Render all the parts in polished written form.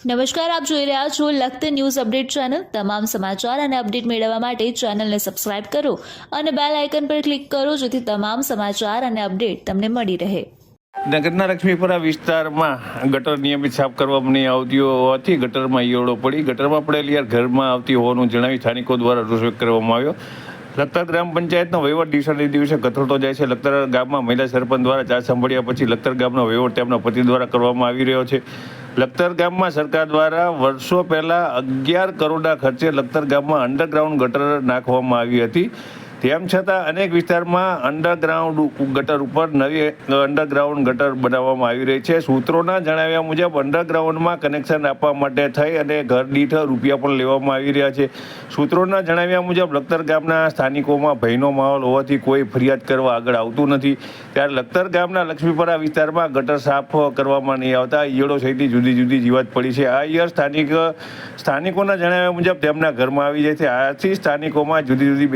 નમસ્કાર, આપ જોઈ રહ્યા છો લખત ન્યૂઝ અપડેટ ચેનલ। તમામ સમાચાર અને અપડેટ મેળવવા માટે ચેનલને સબસ્ક્રાઇબ કરો અને બેલ આઇકન પર ક્લિક કરો જેથી તમામ સમાચાર અને અપડેટ તમને મળી રહે। નગરના લક્ષ્મીપુરા વિસ્તારમાં ગટર નિયમિત સાફ કરવામાં નહીં આવતી હોવાથી ગટરમાં ઈયળો પડી ગટરમાં પડેલી ઘરમાં આવતી હોવાનું જણાવી સ્થાનિકો દ્વારા રોષ વ્યક્ત કરવામાં આવ્યો। લખતર ગ્રામ પંચાયતનો વહીવટ દિવસે દિવસે કથળતો જાય છે। લખતર ગામમાં મહિલા સરપંચ દ્વારા ચાર્જ સંભાળ્યા પછી લખતર ગામનો વહીવટ તેમના પતિ દ્વારા કરવામાં આવી રહ્યો છે। લખતર ગામમાં સરકાર દ્વારા વર્ષો પહેલા 11 કરોડના ખર્ચે લખતર ગામમાં અંડરગ્રાઉન્ડ ગટર નાખવામાં આવી હતી। તેમ છતાં અનેક વિસ્તારમાં અંડરગ્રાઉન્ડ ગટર ઉપર નવી અંડરગ્રાઉન્ડ ગટર બનાવવામાં આવી રહી છે। સૂત્રોના જણાવ્યા મુજબ અંડરગ્રાઉન્ડમાં કનેક્શન આપવા માટે થઈ અને ઘર દીઠ રૂપિયા પણ લેવામાં આવી રહ્યા છે। સૂત્રોના જણાવ્યા મુજબ લખતર ગામના સ્થાનિકોમાં ભયનો માહોલ હોવાથી કોઈ ફરિયાદ કરવા આગળ આવતું નથી। ત્યારે લખતર ગામના લક્ષ્મીપુરા વિસ્તારમાં ગટર સાફ કરવામાં નહીં આવતા ઈયળો સહિતની જુદી જુદી જીવાત પડી છે। આ ઈયળ સ્થાનિકોના જણાવ્યા મુજબ તેમના ઘરમાં આવી જાય છે। આથી સ્થાનિકોમાં જુદી જુદી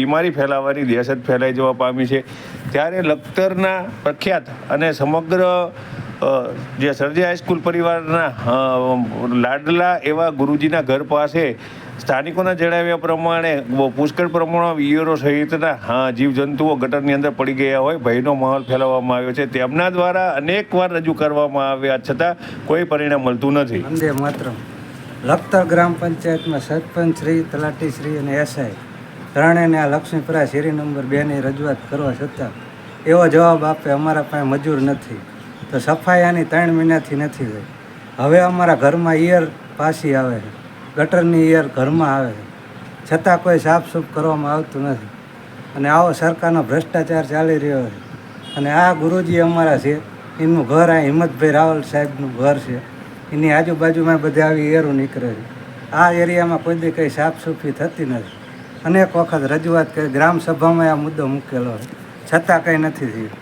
બીમારી ફેલાવાની દહેશત ફેલાઈ જવા પામી છે। ત્યારે લખતરના પ્રખ્યાત અને સમગ્ર જે સરજી હાઈસ્કૂલ પરિવારના લાડલા એવા ગુરુજીના ઘર પાસે સ્થાનિકોના જણાવ્યા પ્રમાણે પુષ્કળ પ્રમાણમાં ઈયળો સહિતના જીવજંતુઓ ગટરની અંદર પડી ગયા હોય ભયનો માહોલ ફેલાવવામાં આવ્યો છે। તેમના દ્વારા અનેકવાર રજૂ કરવામાં આવ્યા છતાં કોઈ પરિણામ મળતું નથી। વંદે માતરમ। લખતર ગ્રામ પંચાયતમાં સરપંચ શ્રી, તલાટી શ્રી અને એસઆઈ ત્રણેયને આ લક્ષ્મીપુરા શેરી નંબર 2ની રજૂઆત કરવા છતાં એવો જવાબ આપે અમારા પાસે મજૂર નથી, તો સફાઈ આની 3 મહિનાથી નથી થઈ। હવે અમારા ઘરમાં ઈયળ પાછી આવે છે, ગટરની ઈયળ ઘરમાં આવે છે, છતાં કોઈ સાફસૂફ કરવામાં આવતું નથી અને આવો સરકારનો ભ્રષ્ટાચાર ચાલી રહ્યો છે। અને આ ગુરુજી અમારા છે, એમનું ઘર આ હિંમતભાઈ રાવલ સાહેબનું ઘર છે, એની આજુબાજુમાં બધે આવી ઈયળો નીકળે છે। આ એરિયામાં કોઈ દી કંઈ સાફસૂફી થતી નથી। અનેક વખત રજૂઆત કરી, ગ્રામ સભામાં આ મુદ્દો મૂકેલો છે, છતાં કંઈ નથી થયું।